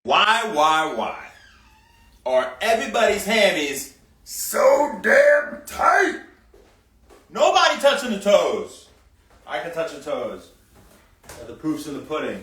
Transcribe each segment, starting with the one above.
Why are everybody's hammies so damn tight? Nobody touching the toes. I can touch the toes. The proof's in the pudding.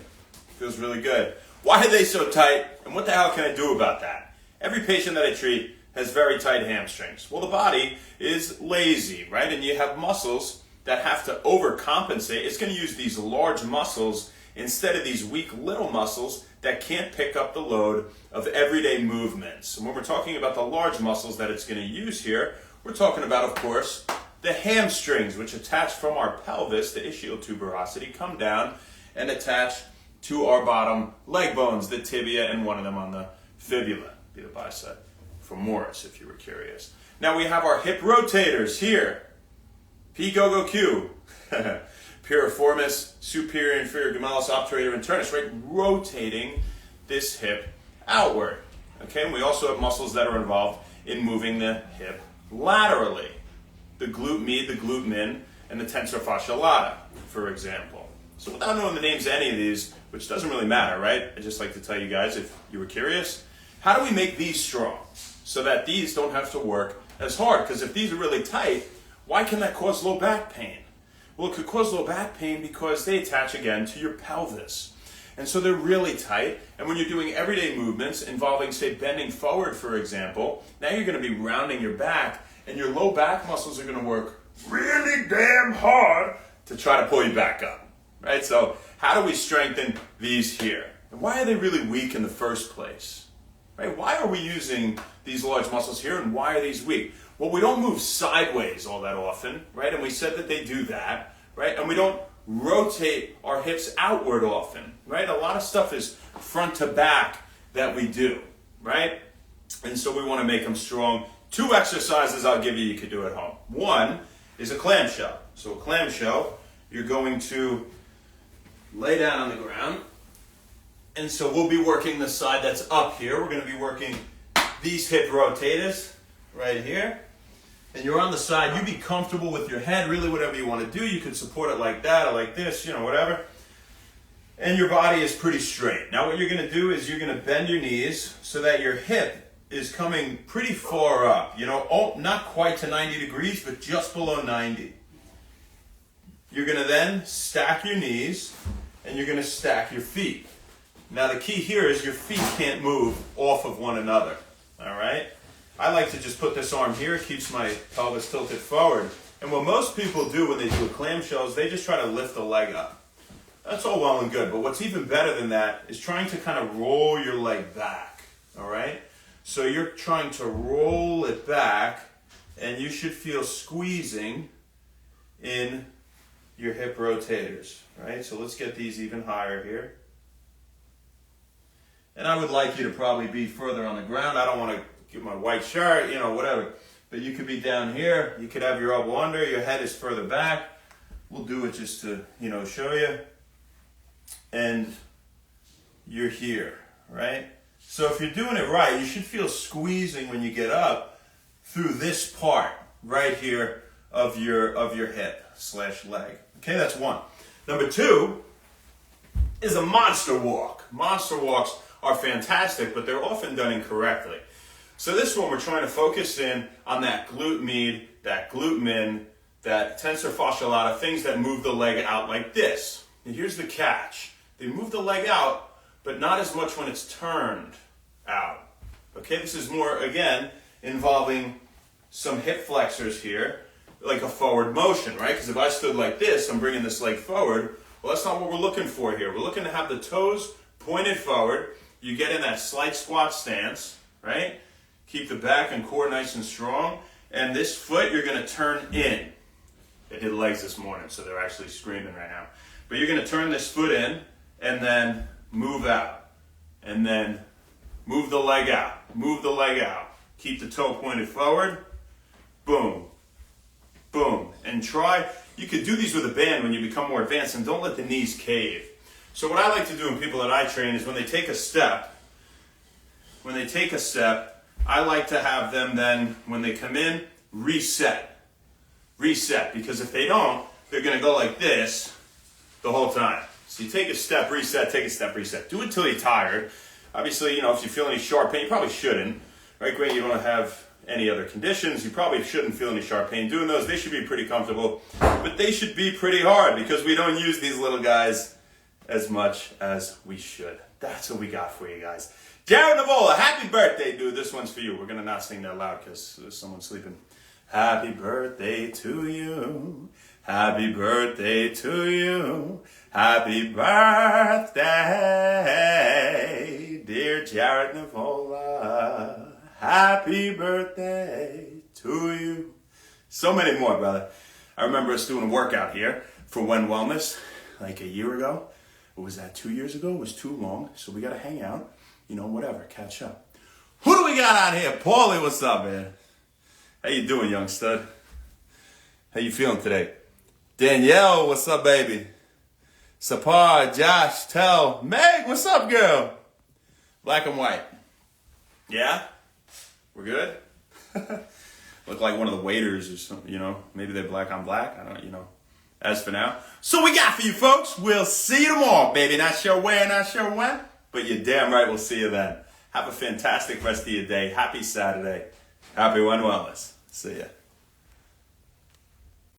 Feels really good. Why are they so tight, and what the hell can I do about that? Every patient that I treat has very tight hamstrings. Well, the body is lazy, right? And you have muscles that have to overcompensate. It's going to use these large muscles instead of these weak little muscles that can't pick up the load of everyday movements. And when we're talking about the large muscles that it's going to use here, we're talking about, of course, the hamstrings, which attach from our pelvis, the ischial tuberosity, come down and attach to our bottom leg bones, the tibia, and one of them on the fibula, be the bicep femoris, if you were curious. Now we have our hip rotators here. P-go-go-Q. Piriformis, superior inferior gemellus obturator internus, right? Rotating this hip outward. Okay, and we also have muscles that are involved in moving the hip laterally. The glute med, the glute min, and the tensor fascia lata, for example. So without knowing the names of any of these, which doesn't really matter, right? I just like to tell you guys, if you were curious, how do we make these strong so that these don't have to work as hard? Because if these are really tight, why can that cause low back pain? Well, it could cause low back pain because they attach again to your pelvis. And so they're really tight. And when you're doing everyday movements involving, say, bending forward, for example, now you're going to be rounding your back, and your low back muscles are going to work really damn hard to try to pull you back up, right? So how do we strengthen these here? And why are they really weak in the first place, right? Why are we using these large muscles here, and why are these weak? Well, we don't move sideways all that often, right? And we said that they do that, right? And we don't rotate our hips outward often, right? A lot of stuff is front to back that we do, right? And so we want to make them strong. 2 exercises I'll give you, you could do at home. One is a clamshell. So a clamshell, you're going to lay down on the ground. And so we'll be working the side that's up here. We're going to be working these hip rotators right here. And you're on the side. You be comfortable with your head, really whatever you want to do. You can support it like that or like this, whatever. And your body is pretty straight. Now what you're going to do is you're going to bend your knees so that your hip is coming pretty far up. Not quite to 90 degrees, but just below 90. You're going to then stack your knees and you're going to stack your feet. Now the key here is your feet can't move off of one another. All right? I like to just put this arm here. It keeps my pelvis tilted forward. And what most people do when they do a clamshell is they just try to lift the leg up. That's all well and good. But what's even better than that is trying to kind of roll your leg back. All right? So you're trying to roll it back, and you should feel squeezing in your hip rotators. Right? So let's get these even higher here. And I would like you to probably be further on the ground. I don't want to get my white shirt, whatever. But you could be down here. You could have your elbow under. Your head is further back. We'll do it just to, show you. And you're here, right? So if you're doing it right, you should feel squeezing when you get up through this part right here of your hip/leg. Okay, that's one. Number 2 is a monster walk. Monster walks are fantastic, but they're often done incorrectly. So this one, we're trying to focus in on that glute med, that glute min, that tensor fascia lata, things that move the leg out like this. And here's the catch. They move the leg out, but not as much when it's turned out. Okay, this is more, again, involving some hip flexors here, like a forward motion, right? Because if I stood like this, I'm bringing this leg forward. Well, that's not what we're looking for here. We're looking to have the toes pointed forward. You get in that slight squat stance, right? Keep the back and core nice and strong. And this foot, you're going to turn in. I did legs this morning, so they're actually screaming right now. But you're going to turn this foot in and then move out. And then move the leg out. Move the leg out. Keep the toe pointed forward. Boom. Boom. And try. You could do these with a band when you become more advanced, and don't let the knees cave. So what I like to do in people that I train is when they take a step, I like to have them then, when they come in, reset. Reset. Because if they don't, they're going to go like this the whole time. So you take a step, reset, take a step, reset. Do it till you're tired. Obviously, if you feel any sharp pain, you probably shouldn't. Right, great, you don't have any other conditions, you probably shouldn't feel any sharp pain doing those. They should be pretty comfortable, but they should be pretty hard because we don't use these little guys as much as we should. That's what we got for you guys. Jared Navola, happy birthday, dude. This one's for you. We're going to not sing that loud because there's someone sleeping. Happy birthday to you. Happy birthday to you. Happy birthday, dear Jared Navola. Happy birthday to you. So many more, brother. I remember us doing a workout here for When Wellness like a year ago. What was that, 2 years ago? It was too long, so we got to hang out. Whatever, catch up. Who do we got out here? Paulie, what's up, man? How you doing, young stud? How you feeling today? Danielle, what's up, baby? Sapar, Josh, Tell, Meg, what's up, girl? Black and white. Yeah? We're good? Look like one of the waiters or something, Maybe they're black on black. I don't, As for now. So we got for you, folks. We'll see you tomorrow, baby. Not sure where, not sure when, but you're damn right we'll see you then. Have a fantastic rest of your day. Happy Saturday. Happy One Wellness. See ya.